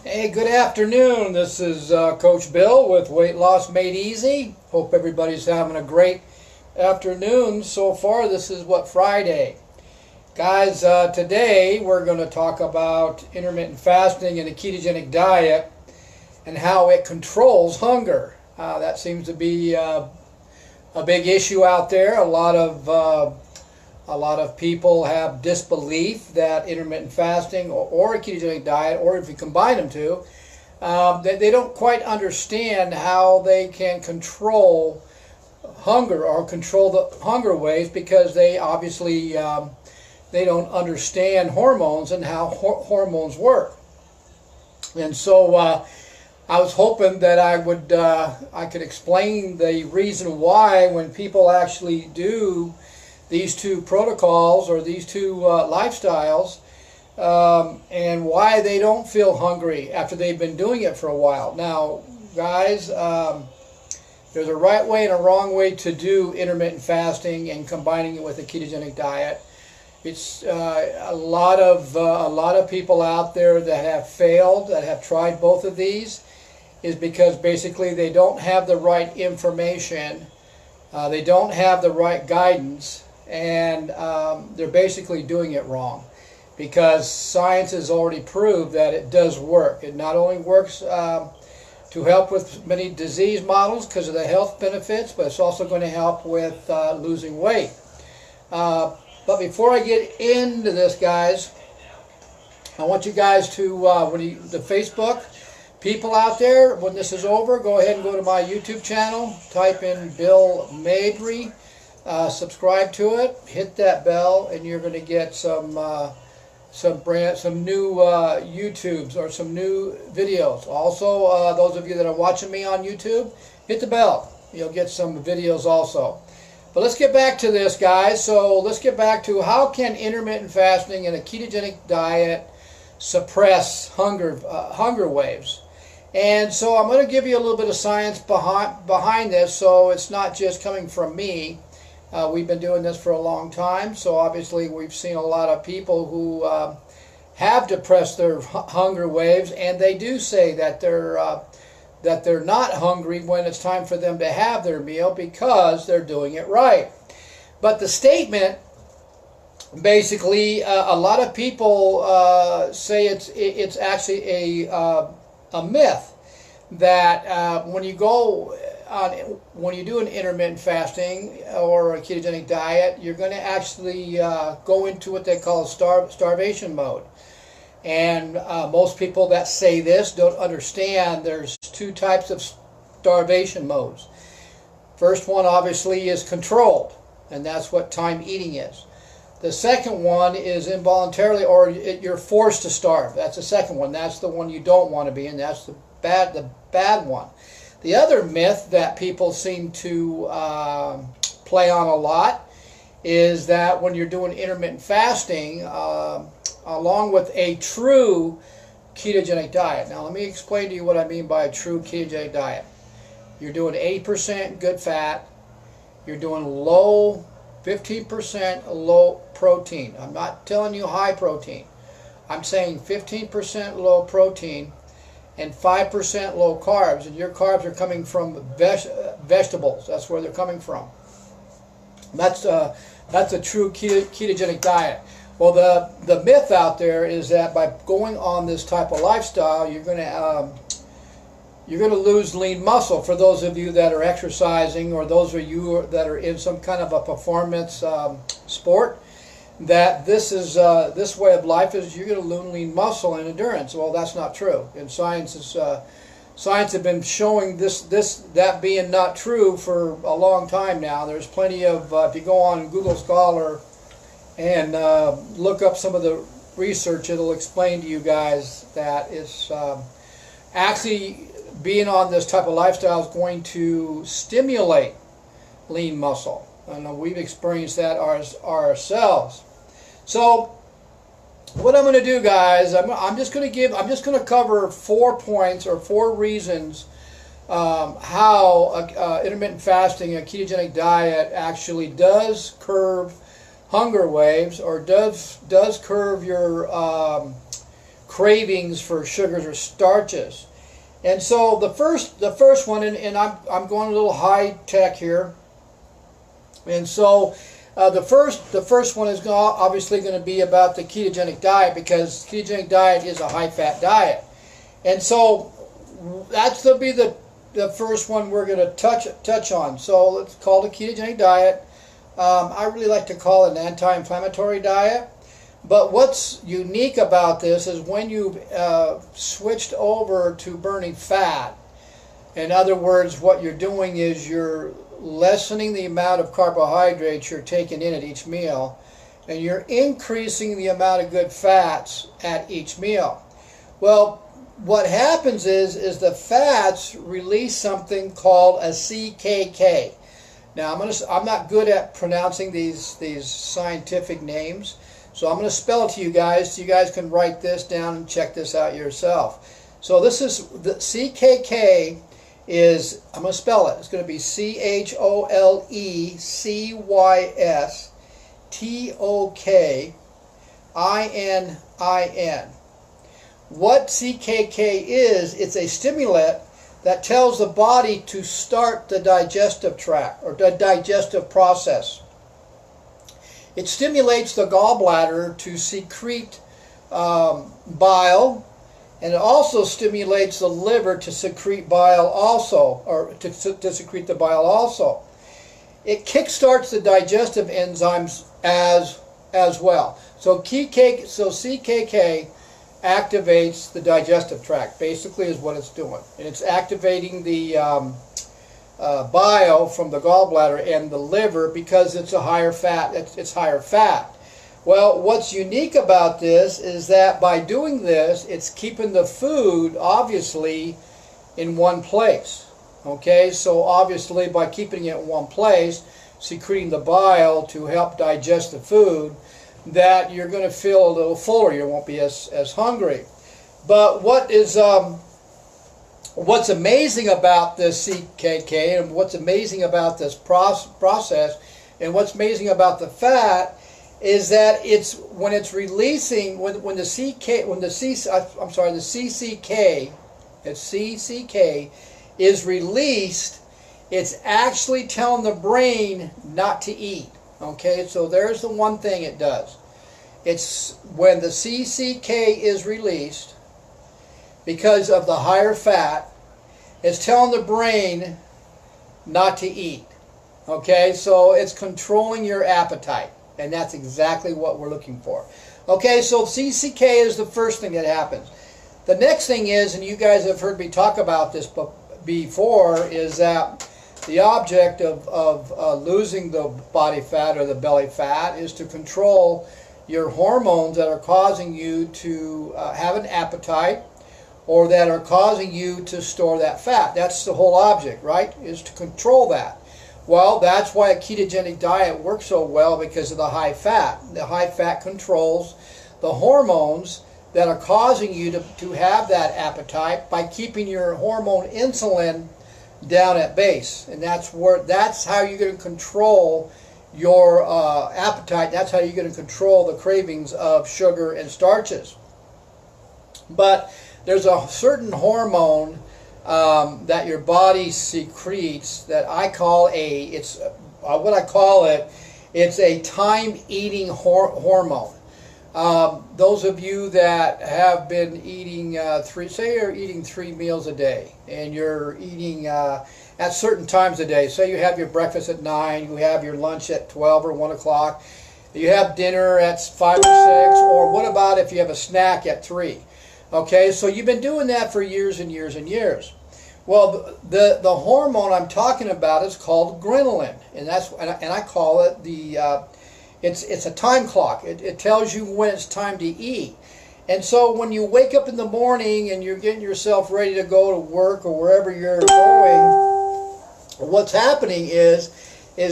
Hey, good afternoon. This is Coach Bill with Weight Loss Made Easy. Hope everybody's having a great afternoon so far. This is Friday. Guys, today we're going to talk about intermittent fasting and a ketogenic diet and how it controls hunger. That seems to be a big issue out there. A lot of people have disbelief that intermittent fasting or a ketogenic diet, or if you combine them two, they don't quite understand how they can control hunger or control the hunger waves, because they obviously they don't understand hormones and how hormones work. And so I was hoping that I could explain the reason why, when people actually do these two protocols or these two lifestyles, and why they don't feel hungry after they've been doing it for a while. Now, guys, there's a right way and a wrong way to do intermittent fasting and combining it with a ketogenic diet. It's a lot of people out there that have failed, that have tried both of these, is because basically they don't have the right information, they don't have the right guidance, and they're basically doing it wrong, because science has already proved that it does work. It not only works to help with many disease models because of the health benefits, but it's also going to help with losing weight. But before I get into this, guys, I want you guys to, the Facebook people out there, when this is over, go ahead and go to my YouTube channel, type in Bill Mabry, subscribe to it, hit that bell, and you're going to get some new YouTubes or some new videos. Also, those of you that are watching me on YouTube, hit the bell. You'll get some videos also. But let's get back to this, guys. So let's get back to how can intermittent fasting and a ketogenic diet suppress hunger waves. And so I'm going to give you a little bit of science behind this, so it's not just coming from me. We've been doing this for a long time, so obviously we've seen a lot of people who have depressed their hunger waves, and they do say that they're not hungry when it's time for them to have their meal because they're doing it right. But the statement, basically, a lot of people say it's actually a myth that when you do an intermittent fasting or a ketogenic diet, you're going to actually go into what they call starvation mode. And most people that say this don't understand there's two types of starvation modes. First one obviously is controlled, and that's what time eating is. The second one is involuntarily, or you're forced to starve. That's the second one. That's the one you don't want to be in. That's the bad one. The other myth that people seem to play on a lot is that when you're doing intermittent fasting, along with a true ketogenic diet. Now let me explain to you what I mean by a true ketogenic diet. You're doing 80% good fat. You're doing 15% low protein. I'm not telling you high protein. I'm saying 15% low protein and 5% low carbs, and your carbs are coming from vegetables. That's where they're coming from. That's a true ketogenic diet. Well, the myth out there is that by going on this type of lifestyle, you're going to lose lean muscle. For those of you that are exercising, or those of you that are in some kind of a performance sport, that this way of life is you're going to lose lean muscle and endurance. Well, that's not true. And science have been showing that being not true for a long time now. There's plenty of if you go on Google Scholar and look up some of the research, it'll explain to you guys that it's actually being on this type of lifestyle is going to stimulate lean muscle. And we've experienced that ourselves. So what I'm going to do, guys, I'm just going to cover 4 points or 4 reasons how intermittent fasting, a ketogenic diet, actually does curb hunger waves, or does curb your cravings for sugars or starches. And so the first one, and I'm going a little high tech here. And so the first one is obviously going to be about the ketogenic diet, because ketogenic diet is a high fat diet. And so that's going to be the first one we're going to touch on. So it's called a ketogenic diet. I really like to call it an anti-inflammatory diet. But what's unique about this is when you've switched over to burning fat, in other words, what you're doing is you're lessening the amount of carbohydrates you're taking in at each meal, and you're increasing the amount of good fats at each meal. Well, what happens is the fats release something called a CKK. Now, I'm not good at pronouncing these scientific names, so I'm going to spell it to you guys so you guys can write this down and check this out yourself. So this is the CKK is, I'm going to spell it. It's going to be CHOLECYSTOKININ. What CKK is, it's a stimulant that tells the body to start the digestive tract or the digestive process. It stimulates the gallbladder to secrete bile, and it also stimulates the liver to secrete bile also, or to secrete the bile also. It kickstarts the digestive enzymes as well. So CKK activates the digestive tract, basically is what it's doing. And it's activating the bile from the gallbladder and the liver because it's a higher fat. It's higher fat. Well, what's unique about this is that by doing this, it's keeping the food obviously in one place. Okay, so obviously by keeping it in one place, secreting the bile to help digest the food, that you're going to feel a little fuller. You won't be as hungry. But what's amazing about this CKK, and what's amazing about this process, and what's amazing about the fat, is that it's when it's releasing, when the CCK is released, it's actually telling the brain not to eat. Okay, so there's the one thing it does. It's when the CCK is released, because of the higher fat, it's telling the brain not to eat. Okay, so it's controlling your appetite, and that's exactly what we're looking for. Okay, so CCK is the first thing that happens. The next thing is, and you guys have heard me talk about this before, is that the object of losing the body fat or the belly fat is to control your hormones that are causing you to have an appetite, or that are causing you to store that fat. That's the whole object, right? Is to control that. Well, that's why a ketogenic diet works so well, because of the high fat. The high fat controls the hormones that are causing you to have that appetite by keeping your hormone insulin down at base. And that's how you're going to control your appetite. That's how you're going to control the cravings of sugar and starches. But there's a certain hormone that your body secretes that I call it's a time-eating hormone. Those of you that have been eating say you're eating 3 meals a day, and you're eating at certain times a day. Say you have your breakfast at 9, you have your lunch at 12 or 1 o'clock, you have dinner at 5 or 6, or what about if you have a snack at 3? Okay, so you've been doing that for years and years and years. Well, the hormone I'm talking about is called ghrelin, and I call it it's a time clock. It tells you when it's time to eat. And so when you wake up in the morning and you're getting yourself ready to go to work or wherever you're going, what's happening is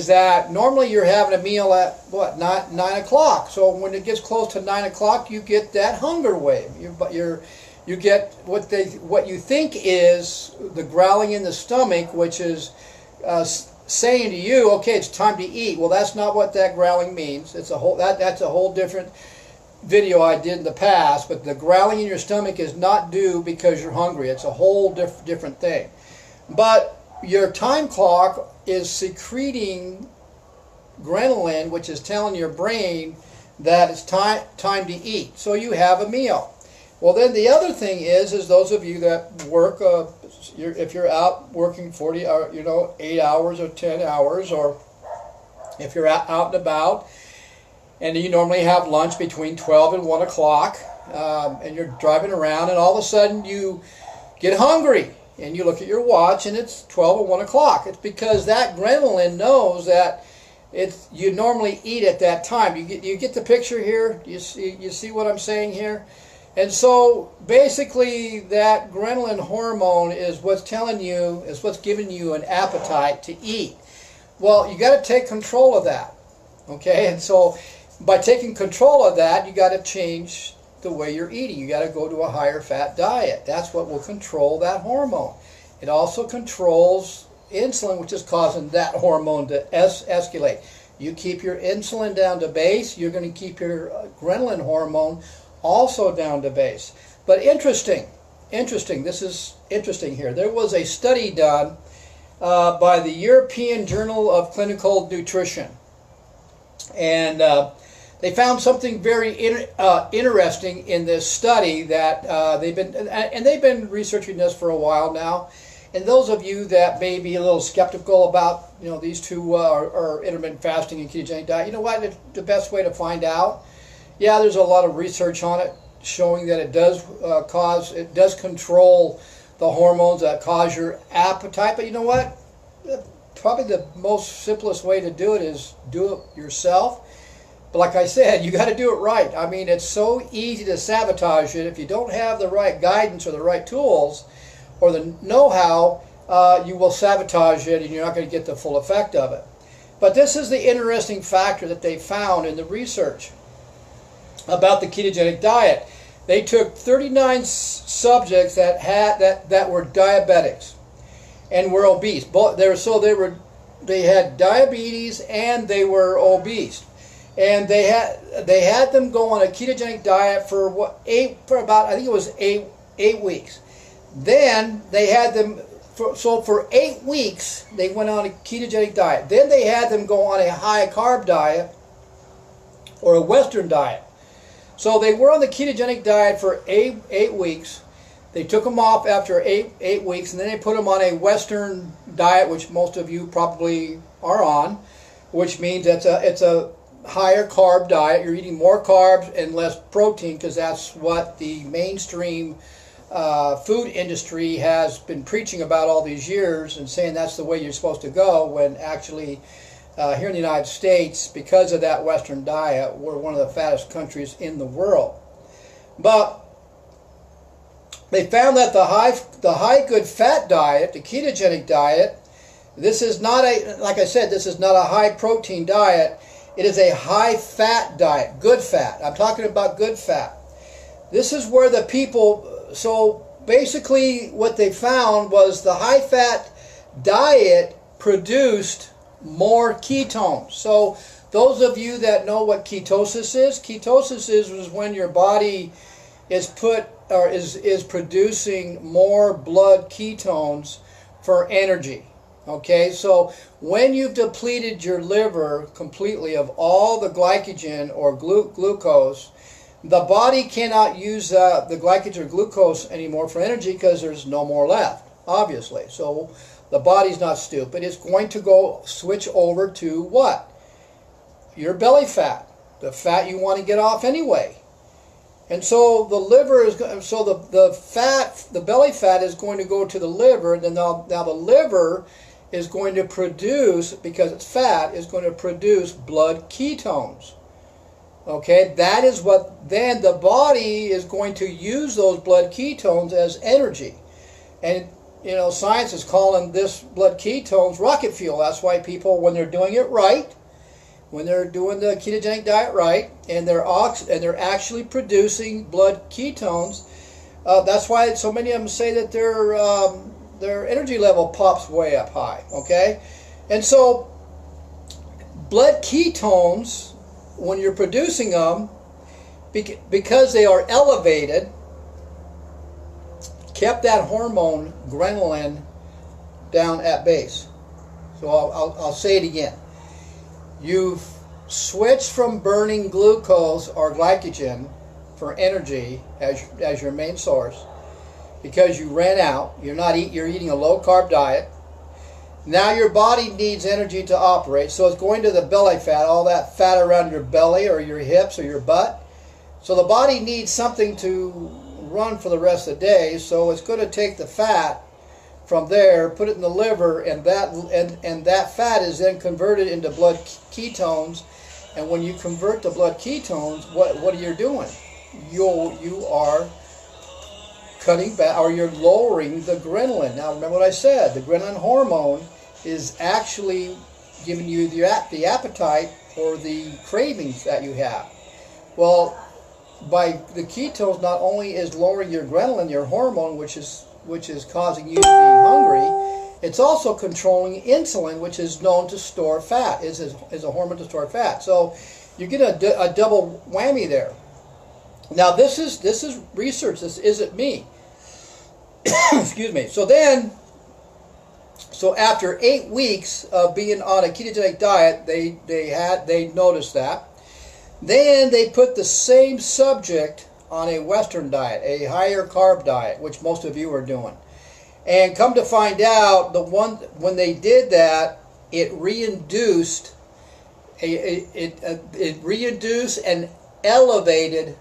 that normally you're having a meal at 9 o'clock. So when it gets close to 9 o'clock, you get that hunger wave. You get what you think is the growling in the stomach, which is saying to you, okay, it's time to eat. Well, that's not what that growling means. That's a whole different video I did in the past, but the growling in your stomach is not due because you're hungry. It's a whole different thing. But your time clock is secreting ghrelin, which is telling your brain that it's time to eat. So you have a meal. Well, then the other thing is those of you that work, if you're out working 40 or 8 hours or 10 hours, or if you're out and about, and you normally have lunch between 12 and 1 o'clock, and you're driving around, and all of a sudden you get hungry, and you look at your watch, and it's 12 or 1 o'clock. It's because that ghrelin knows that you normally eat at that time. You get the picture here? You see what I'm saying here? And so basically that ghrelin hormone is what's telling you, is what's giving you an appetite to eat. Well, you got to take control of that. Okay? And so by taking control of that, you got to change the way you're eating. You got to go to a higher fat diet. That's what will control that hormone. It also controls insulin, which is causing that hormone to escalate. You keep your insulin down to base, you're going to keep your ghrelin hormone also down to base. But interesting, this is interesting here. There was a study done by the European Journal of Clinical Nutrition, and they found something very interesting in this study that they've been researching this for a while now. And those of you that may be a little skeptical about these two are intermittent fasting and ketogenic diet, you know what? The best way to find out, yeah, there's a lot of research on it showing that it does control the hormones that cause your appetite. But you know what? Probably the most simplest way to do it is do it yourself. But like I said, you got to do it right. I mean, it's so easy to sabotage it if you don't have the right guidance or the right tools or the know-how. You will sabotage it and you're not going to get the full effect of it. But this is the interesting factor that they found in the research about the ketogenic diet. They took 39 subjects that were diabetics and were obese. They had diabetes and they were obese. And they had them go on a ketogenic diet for about 8 weeks. Then they had them for 8 weeks they went on a ketogenic diet. Then they had them go on a high carb diet or a Western diet. So they were on the ketogenic diet for 8 weeks. They took them off after 8 weeks, and then they put them on a Western diet, which most of you probably are on, which means it's a higher carb diet. You're eating more carbs and less protein because that's what the mainstream food industry has been preaching about all these years and saying that's the way you're supposed to go, when actually here in the United States, because of that Western diet, we're one of the fattest countries in the world. But they found that the high good fat diet, the ketogenic diet, this is not like I said, this is not a high protein diet. It is a high fat diet, good fat. I'm talking about good fat. This is where the people, so basically what they found was the high fat diet produced more ketones. So those of you that know what ketosis is when your body is producing more blood ketones for energy. Okay, so when you've depleted your liver completely of all the glycogen or glucose, the body cannot use the glycogen or glucose anymore for energy because there's no more left, obviously. So the body's not stupid. It's going to switch over to what? Your belly fat, the fat you want to get off anyway. And so the liver is, so the belly fat is going to go to the liver, and then now the liver is going to produce, because it's fat, is going to produce blood ketones. Okay, that is what, then the body is going to use those blood ketones as energy. And, science is calling this blood ketones rocket fuel. That's why people, when they're doing it right, when they're doing the ketogenic diet right, and they're actually producing blood ketones, that's why so many of them say that their energy level pops way up high. Okay, and so blood ketones, when you're producing them, because they are elevated, kept that hormone ghrelin down at base. So I'll say it again. You've switched from burning glucose or glycogen for energy as your main source because you ran out. You're eating a low carb diet. Now your body needs energy to operate, so it's going to the belly fat, all that fat around your belly or your hips or your butt. So the body needs something to run for the rest of the day, so it's going to take the fat from there, put it in the liver, and that fat is then converted into blood ketones. And when you convert the blood ketones, what are you doing? You are cutting back, or you're lowering the ghrelin. Now remember what I said, the ghrelin hormone is actually giving you the appetite or the cravings that you have. Well, by the ketones, not only is lowering your ghrelin, your hormone, which is causing you to be hungry, it's also controlling insulin, which is known to store fat, is a hormone to store fat. So you get a double whammy there. Now this is research. This isn't me. Excuse me. So after 8 weeks of being on a ketogenic diet, they noticed that. Then they put the same subject on a Western diet, a higher carb diet, which most of you are doing. And come to find out, when they did that, it reinduced and elevated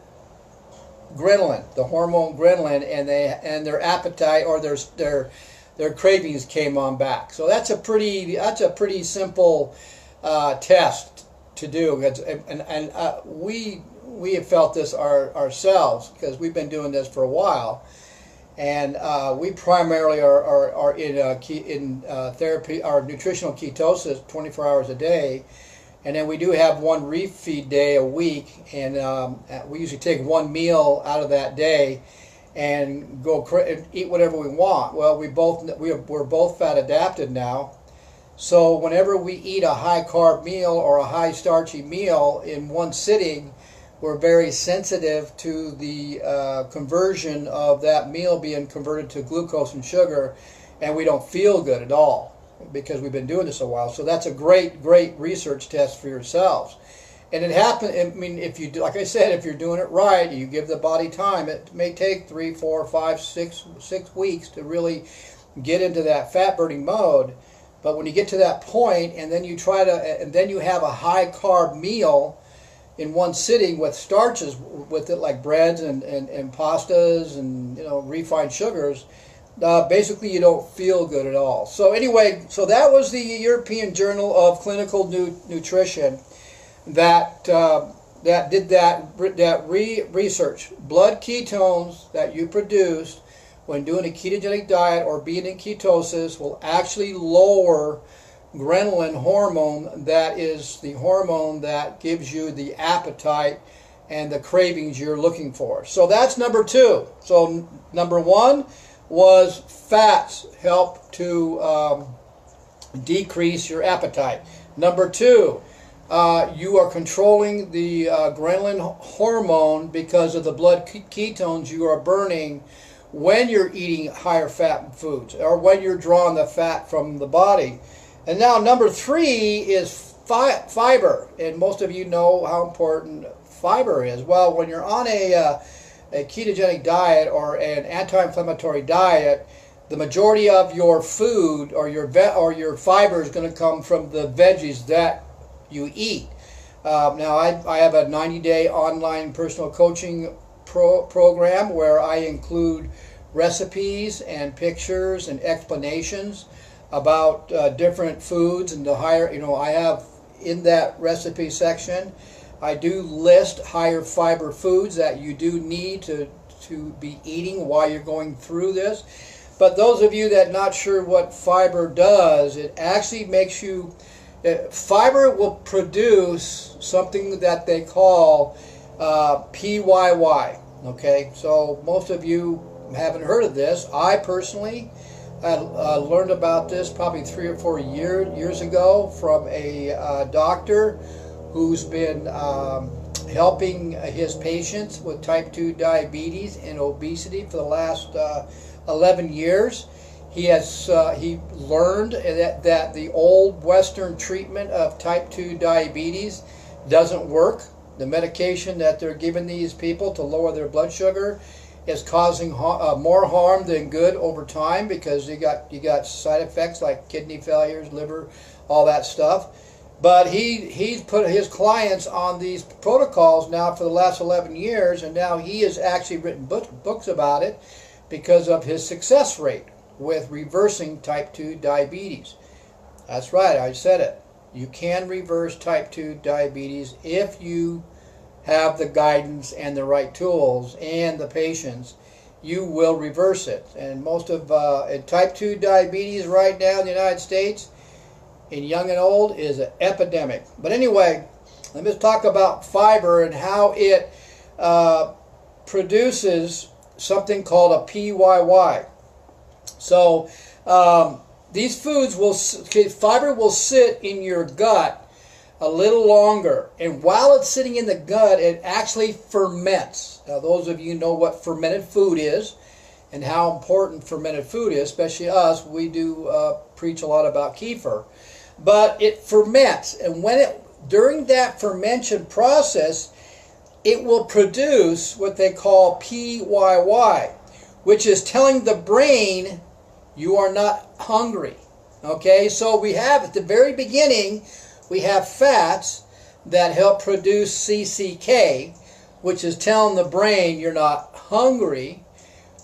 ghrelin, the hormone ghrelin, and their appetite or their cravings came on back. So that's a pretty simple test to do, and we have felt this ourselves because we've been doing this for a while, and we primarily are in therapy, our nutritional ketosis 24 hours a day, and then we do have one refeed day a week, and we usually take one meal out of that day and eat whatever we want. Well, we're both fat adapted now. So whenever we eat a high carb meal or a high starchy meal in one sitting, we're very sensitive to the conversion of that meal being converted to glucose and sugar, and we don't feel good at all because we've been doing this a while. So that's a great research test for yourselves. And it happens, I mean, if you do, like I said, if you're doing it right, you give the body time, it may take 3, 4, 5, 6 weeks to really get into that fat burning mode. But when you get to that point, and then you have a high carb meal in one sitting with starches with it, like breads and pastas and refined sugars, basically you don't feel good at all. So anyway, so that was the European Journal of Clinical Nutrition that did that research. Blood ketones that you produced when doing a ketogenic diet or being in ketosis will actually lower ghrelin hormone. That is the hormone that gives you the appetite and the cravings you're looking for. So that's number 2. So number 1 was fats help to decrease your appetite. Number 2, you are controlling the ghrelin hormone because of the blood ketones you are burning when you're eating higher fat foods or when you're drawing the fat from the body. And now number 3 is fiber, and most of you know how important fiber is. Well, when you're on a ketogenic diet or an anti-inflammatory diet, the majority of your food or your fiber is going to come from the veggies that you eat. Now I have a 90-day online personal coaching program where I include recipes and pictures and explanations about different foods and the higher, I have in that recipe section, I do list higher fiber foods that you do need to be eating while you're going through this. But those of you that are not sure what fiber does, it actually makes you, fiber will produce something that they call PYY. Okay, so most of you haven't heard of this. I personally learned about this probably 3 or 4 years ago from a doctor who's been helping his patients with type 2 diabetes and obesity for the last 11 years. He learned that the old Western treatment of type 2 diabetes doesn't work. The medication that they're giving these people to lower their blood sugar is causing more harm than good over time, because you got side effects like kidney failures, liver, all that stuff. But he's put his clients on these protocols now for the last 11 years, and now he has actually written books about it because of his success rate with reversing type 2 diabetes. That's right, I said it. You can reverse type 2 diabetes if you have the guidance and the right tools and the patience. You will reverse it. And most of type 2 diabetes right now in the United States, in young and old, is an epidemic. But anyway, let me talk about fiber and how it produces something called a PYY. So these foods fiber will sit in your gut a little longer, and while it's sitting in the gut, it actually ferments. Now, those of you know what fermented food is and how important fermented food is, especially us. We do preach a lot about kefir, but it ferments, and during that fermentation process, it will produce what they call PYY, which is telling the brain you are not hungry. Okay, so we have at the very beginning, we have fats that help produce CCK, which is telling the brain you're not hungry.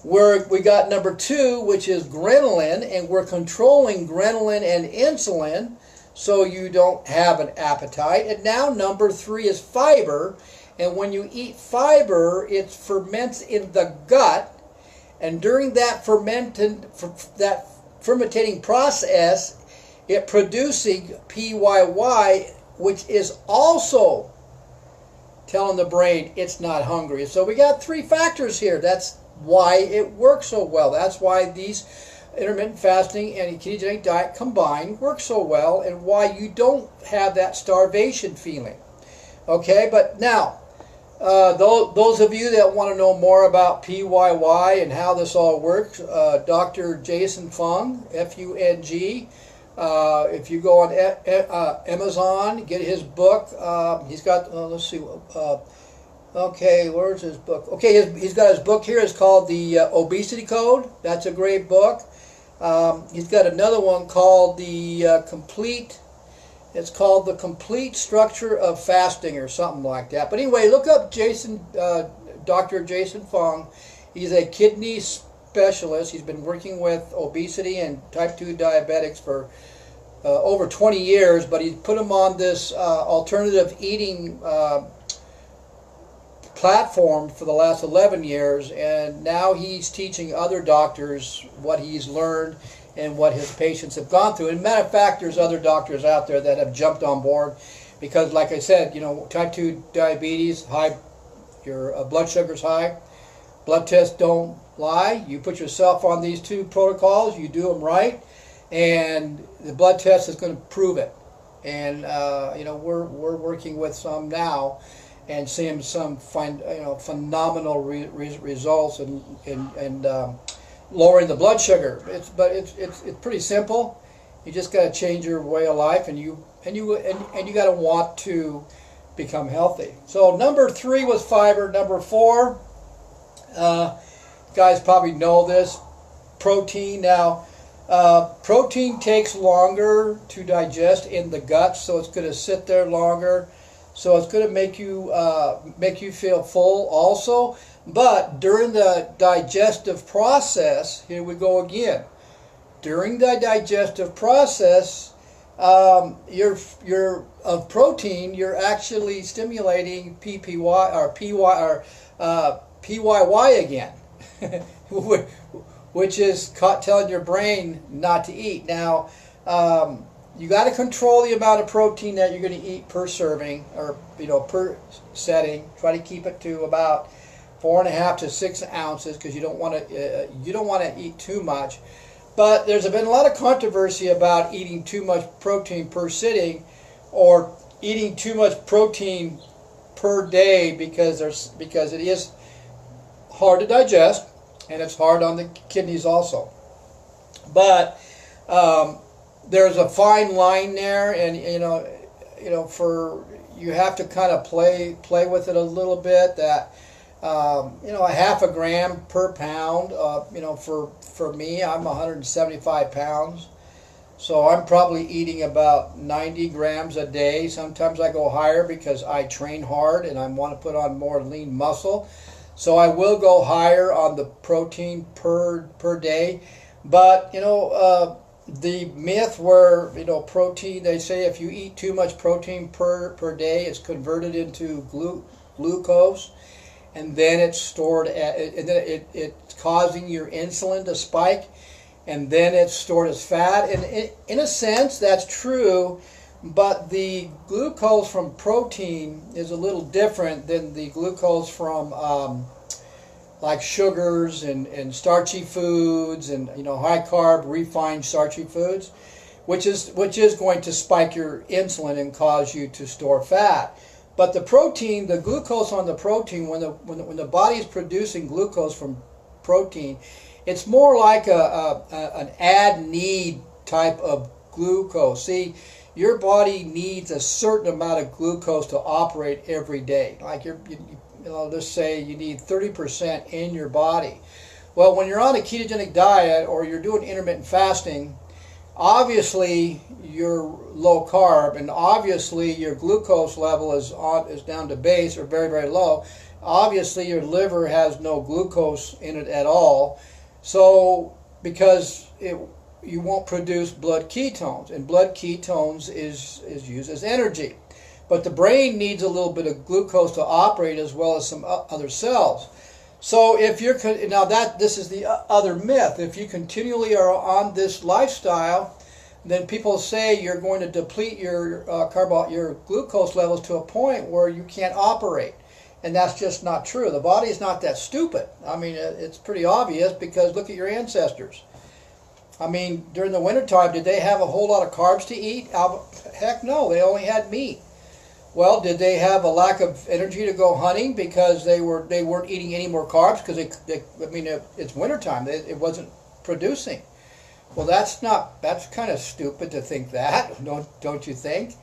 We got number 2, which is ghrelin, and we're controlling ghrelin and insulin so you don't have an appetite. And now number 3 is fiber, and when you eat fiber, it ferments in the gut, and during that fermentating process, it producing PYY, which is also telling the brain it's not hungry. So we got 3 factors here. That's why it works so well. That's why these intermittent fasting and ketogenic diet combined work so well, and why you don't have that starvation feeling. Okay, but now, those of you that want to know more about PYY and how this all works, Dr. Jason Fung, F-U-N-G, if you go on Amazon, get his book. He's got, let's see, okay, where's his book? Okay, he's got his book here. It's called The Obesity Code. That's a great book. He's got another one called The Complete Structure of Fasting, or something like that. But anyway, look up Dr. Jason Fung. He's a kidney specialist. He's been working with obesity and type 2 diabetics for over 20 years, but he's put him on this alternative eating platform for the last 11 years, and now he's teaching other doctors what he's learned and what his patients have gone through. And matter of fact, there's other doctors out there that have jumped on board because, like I said, type 2 diabetes, your blood sugar's high. Blood tests don't lie. You put yourself on these 2 protocols, you do them right, and the blood test is going to prove it. And we're working with some now and seeing some phenomenal results and lowering the blood sugar. It's pretty simple. You just got to change your way of life, and you got to want to become healthy. So number 3 was fiber. Number 4, guys probably know this, protein. Now, protein takes longer to digest in the gut, so it's going to sit there longer. So it's going to make you feel full also. But during the digestive process, here we go again. During the digestive process, of protein, you're actually stimulating PYY again, which is telling your brain not to eat. Now, you got to control the amount of protein that you're going to eat per serving, or per setting. Try to keep it to about 4.5 to 6 ounces, because you don't want to eat too much. But there's been a lot of controversy about eating too much protein per sitting, or eating too much protein per day because it is hard to digest, and it's hard on the kidneys also. But there's a fine line there, and for you have to kind of play with it a little bit. That a half a gram per pound. For me, I'm 175 pounds, so I'm probably eating about 90 grams a day. Sometimes I go higher because I train hard and I want to put on more lean muscle. So I will go higher on the protein per day. But the myth where protein, they say if you eat too much protein per day, it's converted into glucose, and then it's stored and then it's causing your insulin to spike, and then it's stored as fat. And in a sense, that's true, but the glucose from protein is a little different than the glucose from like sugars and starchy foods and high carb refined starchy foods, which is going to spike your insulin and cause you to store fat. But the protein, the glucose on the protein, when the body is producing glucose from protein, it's more like an add-need type of glucose. See, your body needs a certain amount of glucose to operate every day. Like let's say you need 30% in your body. Well, when you're on a ketogenic diet or you're doing intermittent fasting, obviously you're low carb, and obviously your glucose level is down to base or very, very low. Obviously your liver has no glucose in it at all. So because you won't produce blood ketones, and blood ketones is used as energy. But the brain needs a little bit of glucose to operate, as well as some other cells. So if you're this is the other myth. If you continually are on this lifestyle, then people say you're going to deplete your your glucose levels to a point where you can't operate, and that's just not true. The body is not that stupid. I mean, it's pretty obvious because look at your ancestors. I mean, during the wintertime, did they have a whole lot of carbs to eat? Heck no, they only had meat. Well, did they have a lack of energy to go hunting because they weren't eating any more carbs because it's wintertime, it wasn't producing? Well, that's kind of stupid to think that, don't you think?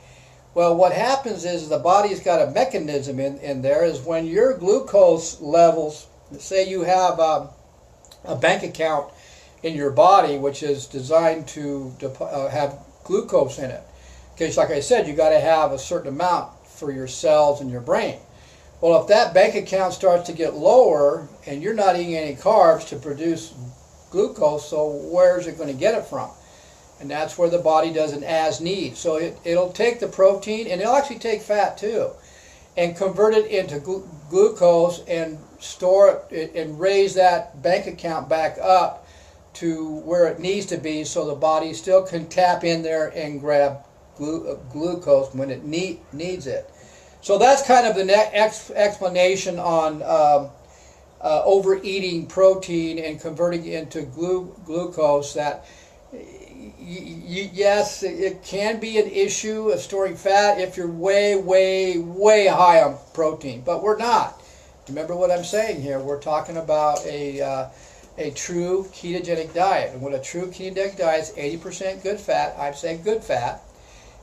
Well, what happens is the body's got a mechanism in there, is when your glucose levels, say you have a bank account in your body which is designed to have glucose in it. Okay, so like I said, you got to have a certain amount for your cells and your brain. Well, if that bank account starts to get lower and you're not eating any carbs to produce glucose, so where's it going to get it from? And that's where the body does an as need. So it'll take the protein, and it'll actually take fat too, and convert it into glucose and store it and raise that bank account back up to where it needs to be, so the body still can tap in there and grab glucose when it needs it. So that's kind of the explanation on overeating protein and converting it into glucose. That yes, it can be an issue of storing fat if you're way, way, way high on protein, but we're not. Remember what I'm saying here. We're talking about a true ketogenic diet. And what a true ketogenic diet is, 80% good fat, I'm saying good fat,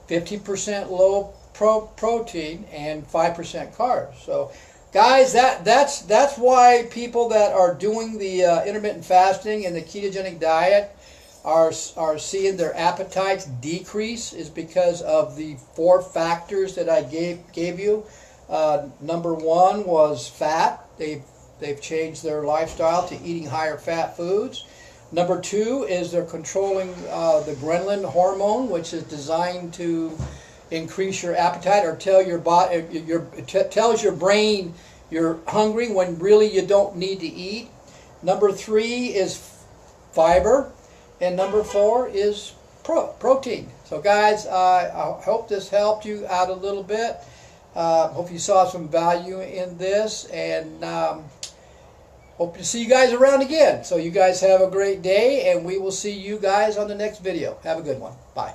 50% low protein, and 5% carbs. So guys, that's why people that are doing the intermittent fasting and the ketogenic diet are seeing their appetites decrease, is because of the 4 factors that I gave you. Number 1 was fat. They've changed their lifestyle to eating higher fat foods. Number 2 is they're controlling the ghrelin hormone, which is designed to increase your appetite, or tell your body, tells your brain you're hungry when really you don't need to eat. Number 3 is fiber, and number 4 is protein. So guys, I hope this helped you out a little bit. Hope you saw some value in this, and hope to see you guys around again. So you guys have a great day, and we will see you guys on the next video. Have a good one. Bye.